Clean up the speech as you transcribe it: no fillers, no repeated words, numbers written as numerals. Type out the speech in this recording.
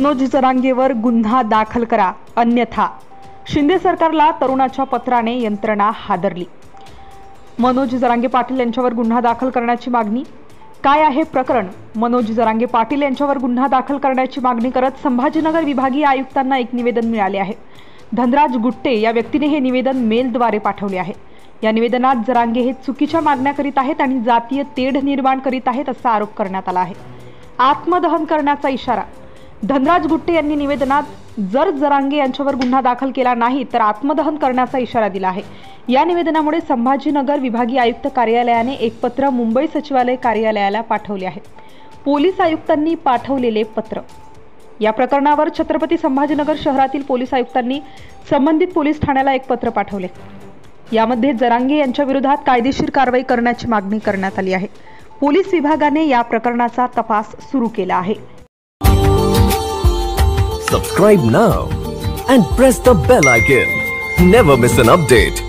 मनोज जरांगेवर गुन्हा दाखल करा, अन्यथा शिंदे सरकारला तरुणाच्या पत्राने यंत्रणा हादरली। मनोज जरांगे पाटील यांच्यावर गुन्हा दाखल करण्याची मागणी। काय आहे प्रकरण? मनोज जरांगे पाटील यांच्यावर गुन्हा दाखल करण्याची मागणी करत संभाजीनगर विभागीय आयुक्तांना एक निवेदन मिळाले आहे। धनराज गुट्टे या व्यक्तीने हे निवेदन मेलद्वारे पाठवले आहे। या निवेदनात जरांगे हे चुकीच्या मागण्या करीत आहेत आणि जातीय तेढ निर्माण करीत आहेत असा आरोप करण्यात आला आहे। आत्मदहन करण्याचा इशारा। धनराज गुट्टे यांनी निवेदनात जर जरांगे यांच्यावर गुन्हा दाखल केला नाही तर आत्मदहन करण्याचा इशारा दिला आहे। या निवेदनामुळे संभाजीनगर विभागीय आयुक्त कार्यालयाने एक पत्र मुंबई सचिवालय कार्यालयाला पाठवले आहे। पोलीस आयुक्तांनी पाठवलेले पत्र। या प्रकरणावर छत्रपती संभाजीनगर शहरातील पोलीस आयुक्तांनी संबंधित पोलीस ठाण्याला एक पत्र पाठवले। यामध्ये जरांगे यांच्या विरोधात कायदेशीर कारवाई करण्याची मागणी करण्यात आली आहे। पोलीस विभागाने या प्रकरणाचा तपास सुरू केला आहे। Subscribe now and press the bell icon. Never miss an update.